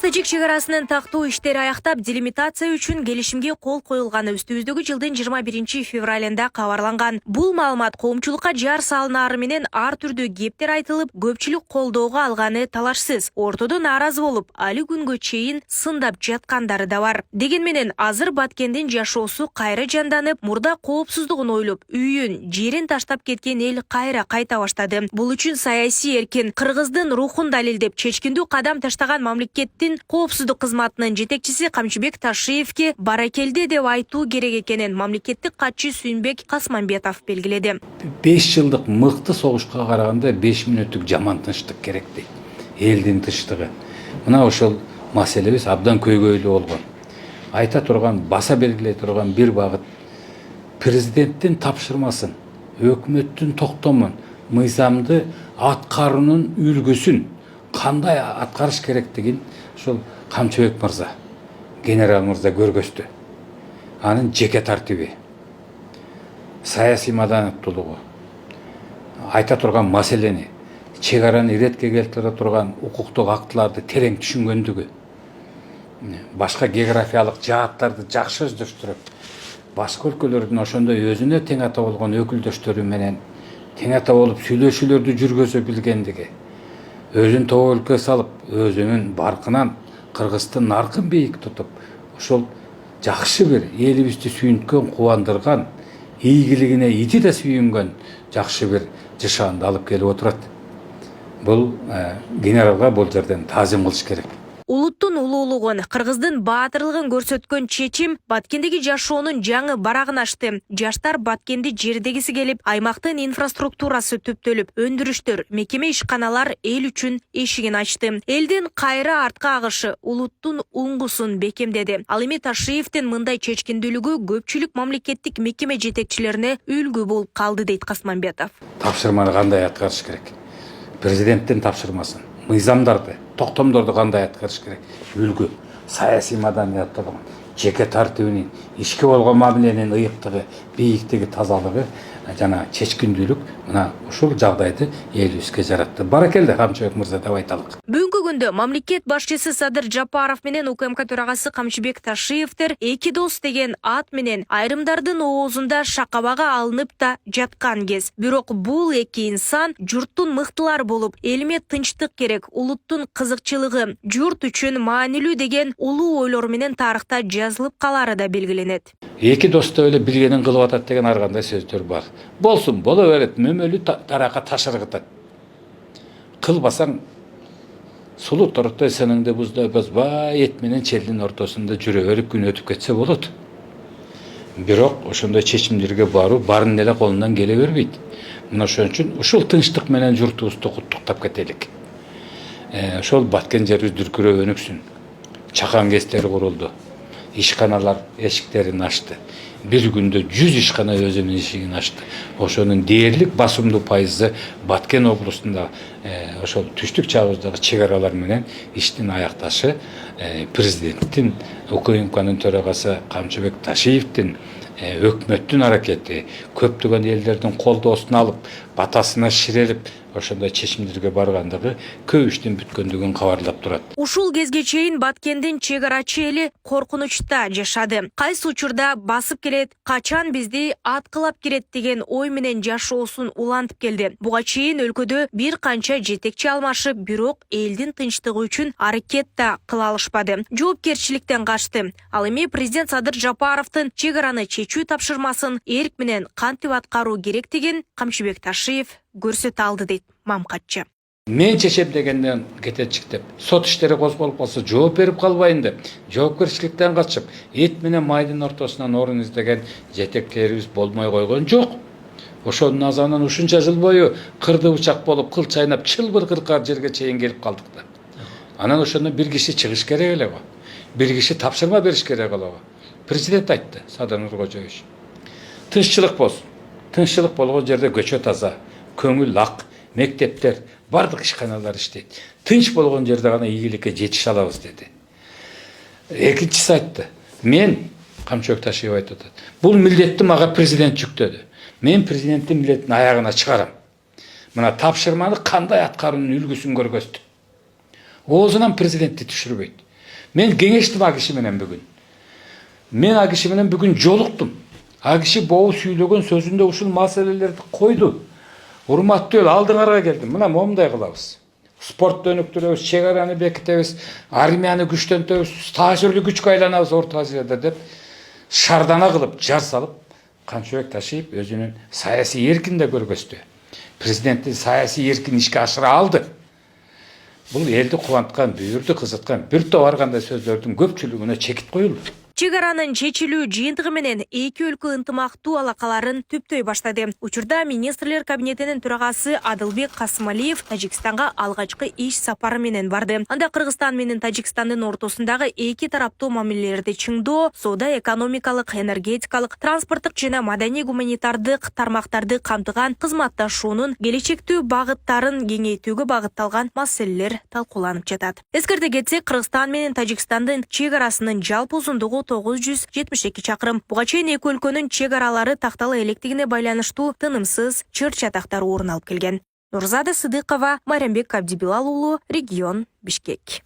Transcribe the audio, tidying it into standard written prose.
Кыргыз-тажик чегарасынын тактоо иштери аяктап, делимитация үчүн келишимге кол коюлганы өстүбүздөгү жылдын 21 февралында кабарланган. Бул маалымат коомчулукка жар салынаары менен ар түрдүү кептер айтылып, көпчүлүк колдоого алганы талашсыз. Ортодо нааразы болуп, али күнгө чейин сындап жаткандары да бар. Деген менен азыр Баткендин жашоосу кайра жанданып, мурда коопсуздугун ойлоп, үйүн, жерин таштап кеткен эл кайра кайта баштады. Бул үчүн саясий эркин, кыргыздын рухун далилдеп, чечкиндүү кадам таштаган мамлекеттин коопсуздук кызматынын жетекчиси Камчыбек Ташиевке баракелде деп айтуу керек экенин мамлекеттик катчы Сүйүнбек Касманбетов белгиледи. 5 жылдык мыкты согушка караганда 5 мүнөттүк жаман тынчтык керек дейт. Элдин тынчтыгы. Мына ошол маселебиз абдан көйгөйлүү болгон. Айта турган, баса белгилей турган бир багыт президенттин тапшырмасын, өкмөттүн токтомун, мыйзамды аткаруунун үлгүсүн кандай аткарыш керектигин ошол Камчыбек мырза, генерал мырза көргөздү. Анын жеке тартиби, саясий маданияттуулугу, айта турган маселени, чегараны иретке келтире турган укуктук актыларды терең түшүнгөндүгү, башка географиялык жааттарды жакшы өздөштүрүп, башка өлкөлөрдүн ошондой өзүнө тең ата болгон өкүлдөштөрү менен тең ата болуп сүйлөшүүлөрдү жүргөзө билгендиги, өзүн тоо өлкө салып, өзүнүн баркынан Кыргыздын наркын бийик тутуп, ошол жакшы бир элибизди сүйүнткөн, кубандырган, ийгилигине ити да сүйүнгөн жакшы бир жышаанды алып келип отурат. Бул генералга бул жерден таазим кылыш керек. Улуттун улуулугун, кыргыздын баатырлыгын көрсөткөн чечим Баткендеги жашоонун жаңы барагын ачты. Жаштар Баткенди жердегиси келип, аймактын инфраструктурасы төптөлүп, өндүрүштөр, мекеме ишканалар эл үчүн эшигин ачты. Элдин кайра артка агышы улуттун уңгусун бекемдеди. Ал эми Ташиевдин мындай чечкиндүүлүгү көпчүлүк мамлекеттик мекеме жетекчилерине үлгү болуп калды, дейт Касманбетов. Тапшырманы кандай аткарыш керек? Президенттин тапшырмасын, мыйзамдарды, токтомдорду кандай аткарыш керек? Үлгү, саясий маданияттуулугун, жеке тартибинин, ишке болгон мамиленин ыйыктыгы, бийиктиги, тазалыгы жана чечкиндүүлүк мына ушул жагдайды элибизге жаратты. Баракелде Камчыбек мырза деп айталык. Бүгүнкү күндө мамлекет башчысы Садыр Жапаров менен УКМК төрагасы Камчыбек Ташиевдер эки дос деген ат менен айрымдардын оозунда шакабага алынып да жаткан кез. Бирок бул эки инсан журттун мыктылары болуп, элиме тынчтык керек, улуттун кызыкчылыгы, журт үчүн маанилүү деген улуу ойлор менен тарыхта жазылып калары да белгиленет. Эки дос да эле билгенин кылып атат деген ар кандай сөздөр бар. Болсун, боло берет, мөмөлүү таракка таш ыргытат. Кылбасаң сулуу тортой сенеңде бузбай эт менен челдин ортосунда жүрө берип күн өтүп кетсе болот. Бирок ошондой чечимдерге баруу барын эле колунан келе бербейт. Мына ошон үчүн ушул тынчтык менен журтубузду куттуктап кетелик. Ошол Баткен жерибиз дүркүрөп өнүксүн. Чакан кестери курулду. Ишканалар эшиктерин ачты. Бир күндө 100 ишкана өзүнүн эшигин ачты. Ошонун дээрлик басымдуу пайызы Баткен облусунда ошол түштүк чабыздагы чегаралар менен иштин аякташы президенттин, УКМКнын төрагасы Камчыбек Ташиевдин, өкмөттүн аракети, көптөгөн элдердин колдоосун алып, батасына ширелип, ошондой чечимдерге баргандыгы көп иштин бүткөндүгүн кабарлап турат. Ушул кезге чейин Баткендин чегарачы эли коркунучта жашады. Кайсы учурда басып келет, качан бизди аткылап кирет деген ой менен жашоосун улантып келди. Буга чейин өлкөдө бир канча жетекчи алмашып, бирок элдин тынчтыгы үчүн аракет да кыла алышпады. Жоопкерчиликтен качты. Ал эми президент Садыр Жапаровдун чегараны чечүү тапшырмасын эрк менен кантип аткаруу керектигин Камчыбек Ташиев көрсөтө алды, дейт мамкатчы. Мен чечем дегенден кетечиктеп, сот иштери козголуп калса жооп берип калбайын деп, жоопкерчиликтен качып, эт менен майдын ортосунан орун издеген жетекчилерибиз болмой койгон жок. Ошонун азабынан ушунча жыл бою кырды бычак болуп, кыл чайнап, чылбыр кыркар жерге чейин келип калдык да. Анан ошондон бир киши чыгыш керек эле го. Бир киши тапшырма бериш керек эле го. Президент айтты, Садыр Нуркожоевич. Тынччылык болсун. Тынччылык болгон жерде көчө таза, көңүл ак, мектептер, бардык ишканалар иштейт. Тынч болгон жерде гана ийгиликке жетише алабыз деди. Экинчиси айтты. Мен, Камчыбек Ташиев айтып атат, бул милдетти мага президент жүктөдү. Мен президенттин милдетин аягына чыгарам. Мына тапшырманы кандай аткаруунун үлгүсүн көргөздү. Оозунан президентти түшүрбөйт. Мен кеңештим ал киши менен бүгүн. Мен ал киши менен бүгүн жолуктум. Ал киши боо сүйлөгөн сөзүндө ушул маселелерди койду. Урматтуу эл, алдыңарга келдим. Мына момундай кылабыз. Спортты өнүктүрөбүз, чек араны бекитебиз, армияны күчтөнтөбүз, таасирлүү күчкө айланабыз Орто Азияда деп шардана кылып, жар салып, Канчыбек Ташиев өзүнүн саясий эркин да көргөздү. Президенттин саясий эркин ишке ашыра алды. Бул элди кубанткан, бүйүрдү кызыткан бир топ ар кандай сөздөрдүн көпчүлүгүнө чекит коюлду. Чек аранын чечилүү жыйынтыгы менен эки өлкө ынтымактуу алакаларын түптөй баштады. Учурда министрлер кабинетинин төрагасы Адылбек Касымалиев Тажикстанга алгачкы иш сапары менен барды. Анда Кыргызстан менен Тажикстандын ортосундагы эки тараптуу мамилелерди чыңдоо, соода, экономикалык, энергетикалык, транспорттук жана маданий гуманитардык тармактарды камтыган кызматташуунун келечектүү багыттарын кеңейтүүгө багытталган маселелер талкууланып жатат. Эскерте кетсек, Кыргызстан менен Тажикстандын чек арасынын жалпы узундугу 972 чакырым. Буга чейин эки өлкөнүн чек аралары тактала электигине байланыштуу тынымсыз чыр-чатактар орун алып келген. Нурзада Сыдыкова, Майрамбек Абдибилал уулу, Регион, Бишкек.